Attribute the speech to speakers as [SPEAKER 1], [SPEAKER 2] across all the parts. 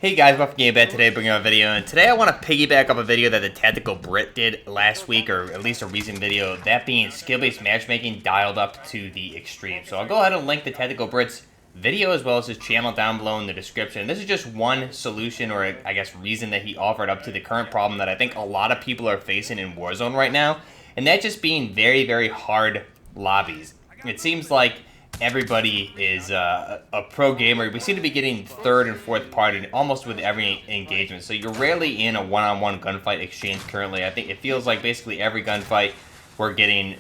[SPEAKER 1] Hey guys, welcome to GameBet today, bringing out a video, and today I want to piggyback up a video that the Tactical Brit did last week, or at least a recent video, that being skill-based matchmaking dialed up to the extreme. So I'll go ahead and link the Tactical Brit's video as well as his channel down below in the description. This is just one solution, or I guess reason that he offered up to the current problem that I think a lot of people are facing in Warzone right now, and that just being very, very hard lobbies. It seems like everybody is a pro gamer. We seem to be getting third and fourth party almost with every engagement. So you're rarely in a one-on-one gunfight exchange currently. I think it feels like basically every gunfight we're getting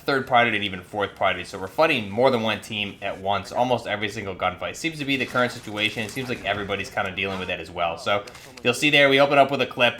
[SPEAKER 1] third party and even fourth party. So we're fighting more than one team at once almost every single gunfight. Seems to be the current situation. It seems like everybody's kind of dealing with that as well. So you'll see there we open up with a clip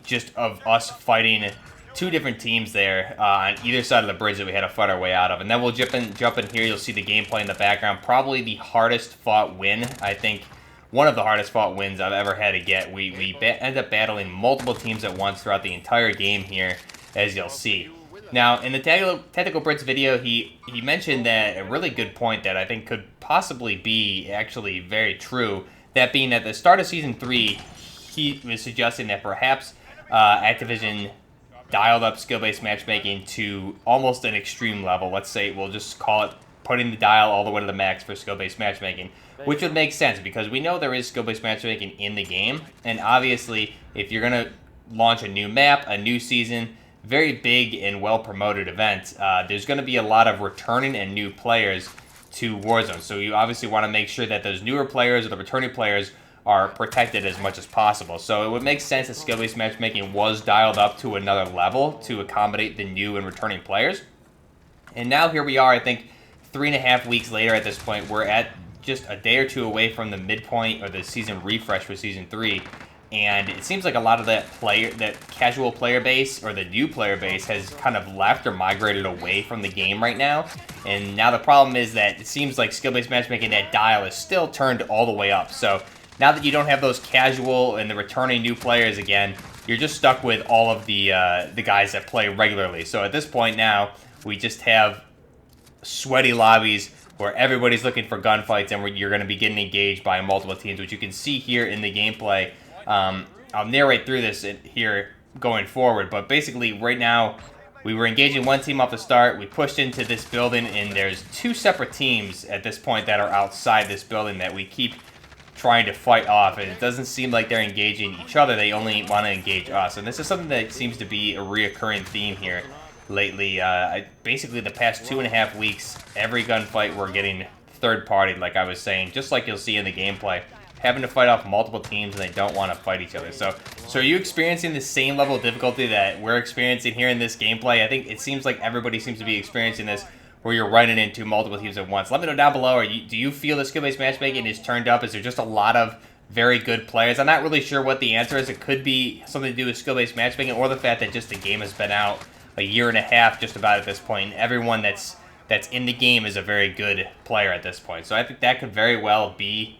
[SPEAKER 1] just of us fighting two different teams there on either side of the bridge that we had to fight our way out of. And then we'll jump in here. You'll see the gameplay in the background. Probably the hardest fought win. I think one of the hardest fought wins I've ever had to get. We end up battling multiple teams at once throughout the entire game here, as you'll see. Now, in the Tactical Brits video, he mentioned that a really good point that I think could possibly be actually very true. That being at the start of Season 3, he was suggesting that perhaps Activision dialed up skill-based matchmaking to almost an extreme level. Let's say we'll just call it putting the dial all the way to the max for skill-based matchmaking, which would make sense because we know there is skill-based matchmaking in the game, and obviously if you're going to launch a new map, a new season, very big and well-promoted event, there's going to be a lot of returning and new players to Warzone. So you obviously want to make sure that those newer players or the returning players are protected as much as possible. So it would make sense that skill-based matchmaking was dialed up to another level to accommodate the new and returning players. And now here we are, I think 3.5 weeks later at this point. We're at just a day or two away from the midpoint or the season refresh for Season 3. And it seems like a lot of that casual player base or the new player base has kind of left or migrated away from the game right now. And now the problem is that it seems like skill-based matchmaking, that dial is still turned all the way up. So now that you don't have those casual and the returning new players again, you're just stuck with all of the guys that play regularly. So at this point now, we just have sweaty lobbies where everybody's looking for gunfights, and you're going to be getting engaged by multiple teams, which you can see here in the gameplay. I'll narrate through this here going forward, but basically right now we were engaging one team off the start. We pushed into this building, and there's two separate teams at this point that are outside this building that we keep trying to fight off, and it doesn't seem like they're engaging each other. They only want to engage us, and this is something that seems to be a reoccurring theme here lately. Basically the past 2.5 weeks, every gunfight we're getting third party, like I was saying, just like you'll see in the gameplay, having to fight off multiple teams and they don't want to fight each other. So are you experiencing the same level of difficulty that we're experiencing here in this gameplay? I think it seems like everybody seems to be experiencing this, where you're running into multiple teams at once. Let me know down below, do you feel the skill-based matchmaking is turned up? Is there just a lot of very good players? I'm not really sure what the answer is. It could be something to do with skill-based matchmaking, or the fact that just the game has been out a year and a half just about at this point, and everyone that's in the game is a very good player at this point. So I think that could very well be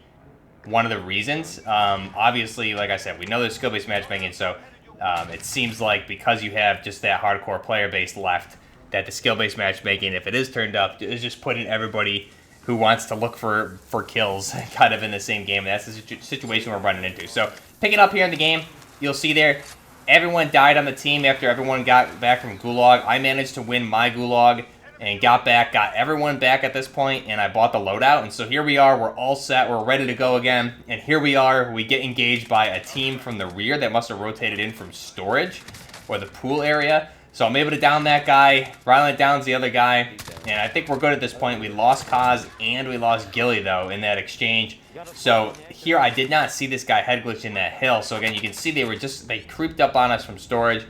[SPEAKER 1] one of the reasons. Obviously, like I said, we know there's skill-based matchmaking, so it seems like because you have just that hardcore player base left, that the skill-based matchmaking, if it is turned up, is just putting everybody who wants to look for kills kind of in the same game. And that's the situation we're running into. So picking up here in the game, you'll see there, everyone died on the team after everyone got back from Gulag. I managed to win my Gulag and got everyone back at this point, and I bought the loadout. And so here we are, we're all set, we're ready to go again. And here we are, we get engaged by a team from the rear that must have rotated in from storage or the pool area. So I'm able to down that guy. Ryland downs the other guy. And I think we're good at this point. We lost Kaz and we lost Gilly, though, in that exchange. So here I did not see this guy head glitch in that hill. So again, you can see they creeped up on us from storage.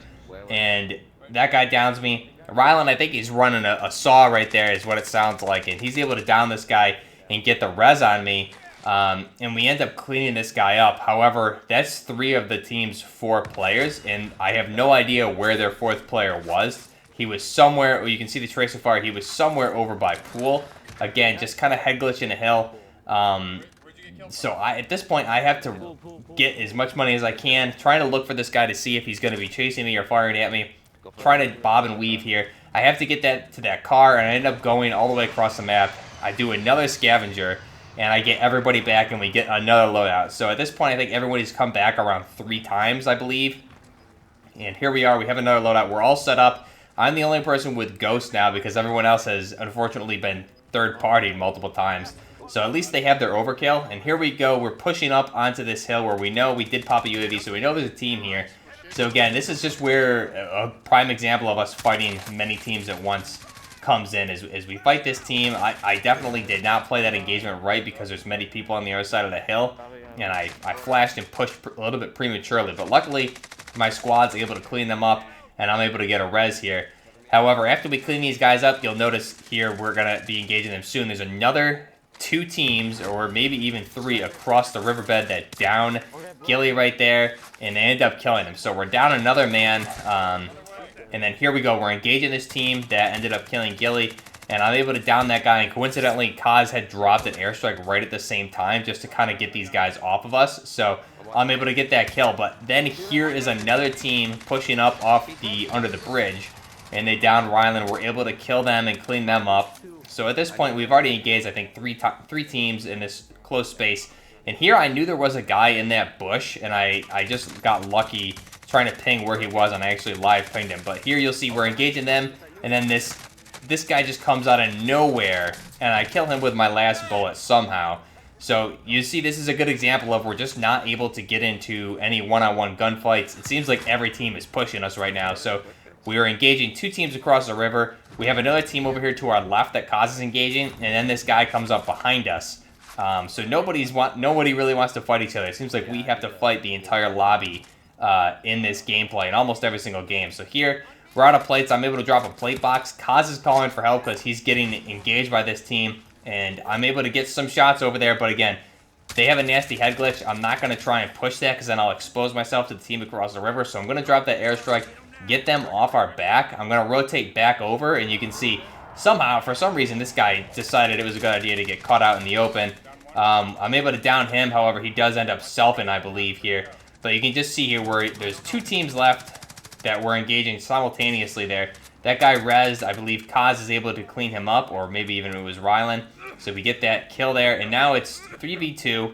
[SPEAKER 1] And that guy downs me. Ryland, I think he's running a saw right there is what it sounds like. And he's able to down this guy and get the res on me. And we end up cleaning this guy up. However, that's 3 of the team's 4 players, and I have no idea where their 4th player was. He was somewhere, you can see the tracer fire, he was somewhere over by pool. Again, just kind of head glitch in the hill. So at this point, I have to get as much money as I can, trying to look for this guy to see if he's going to be chasing me or firing at me. Trying to bob and weave here. I have to get that to that car, and I end up going all the way across the map. I do another scavenger, and I get everybody back, and we get another loadout. So at this point, I think everybody's come back around 3 times, I believe. And here we are. We have another loadout. We're all set up. I'm the only person with Ghost now because everyone else has unfortunately been third-partied multiple times. So at least they have their overkill. And here we go. We're pushing up onto this hill where we know we did pop a UAV, so we know there's a team here. So again, this is just where a prime example of us fighting many teams at once comes in. As we fight this team, I definitely did not play that engagement right because there's many people on the other side of the hill. And I flashed and pushed a little bit prematurely. But luckily, my squad's able to clean them up, and I'm able to get a res here. However, after we clean these guys up, you'll notice here we're going to be engaging them soon. There's another 2 teams, or maybe even 3, across the riverbed that down Gilly right there, and they end up killing him. So we're down another man, and then here we go. We're engaging this team that ended up killing Gilly, and I'm able to down that guy, and coincidentally, Kaz had dropped an airstrike right at the same time just to kind of get these guys off of us. So I'm able to get that kill, but then here is another team pushing up off under the bridge, and they downed Rylan. We're able to kill them and clean them up. So at this point, we've already engaged, I think, three teams in this close space. And here I knew there was a guy in that bush, and I just got lucky trying to ping where he was, and I actually live pinged him. But here you'll see we're engaging them, and then this guy just comes out of nowhere, and I kill him with my last bullet somehow. So you see, this is a good example of we're just not able to get into any one-on-one gunfights. It seems like every team is pushing us right now. So we are engaging 2 teams across the river. We have another team over here to our left that Kaz is engaging, and then this guy comes up behind us. So nobody really wants to fight each other. It seems like we have to fight the entire lobby in this gameplay in almost every single game. So here, we're out of plates. I'm able to drop a plate box. Kaz is calling for help because he's getting engaged by this team. And I'm able to get some shots over there, but again, they have a nasty head glitch. I'm not going to try and push that because then I'll expose myself to the team across the river. So I'm going to drop that airstrike, get them off our back. I'm going to rotate back over, and you can see somehow, for some reason, this guy decided it was a good idea to get caught out in the open. I'm able to down him. However, he does end up selfing, I believe, here. But you can just see here where there's 2 teams left that we're engaging simultaneously there. That guy rezzed. I believe Kaz is able to clean him up, or maybe even it was Rylan. So we get that kill there, and now it's 3v2.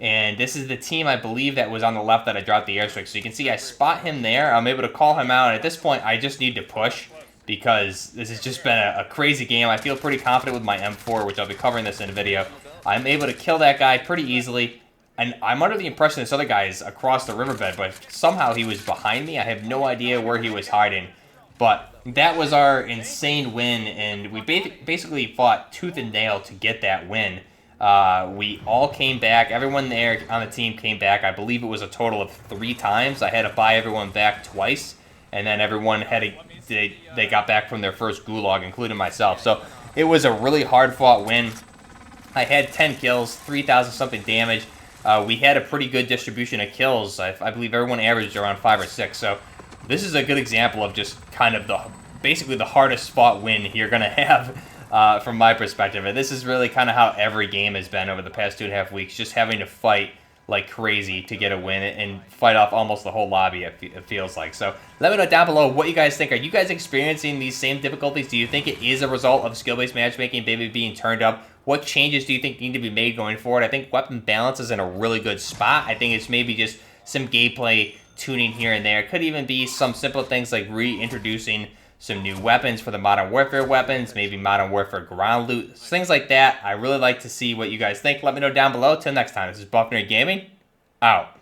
[SPEAKER 1] And this is the team, I believe, that was on the left that I dropped the airstrike. So you can see I spot him there. I'm able to call him out, and at this point, I just need to push because this has just been a crazy game. I feel pretty confident with my M4, which I'll be covering this in a video. I'm able to kill that guy pretty easily. And I'm under the impression this other guy is across the riverbed, but somehow he was behind me. I have no idea where he was hiding. But that was our insane win, and we basically fought tooth and nail to get that win. We all came back. Everyone there on the team came back. I believe it was a total of 3 times. I had to buy everyone back twice, and then everyone they got back from their first gulag, including myself. So it was a really hard-fought win. I had 10 kills, 3,000 something damage. We had a pretty good distribution of kills. I believe everyone averaged around 5 or 6. So this is a good example of just kind of basically the hardest fought win you're going to have from my perspective. And this is really kind of how every game has been over the past 2.5 weeks, just having to fight like crazy to get a win and fight off almost the whole lobby, it feels like. So let me know down below what you guys think. Are you guys experiencing these same difficulties? Do you think it is a result of skill-based matchmaking maybe being turned up? What changes do you think need to be made going forward? I think weapon balance is in a really good spot. I think it's maybe just some gameplay tuning here and there. It could even be some simple things like reintroducing some new weapons for the Modern Warfare weapons, maybe Modern Warfare ground loot, things like that. I really like to see what you guys think. Let me know down below. Till next time, this is Buffner Gaming, out.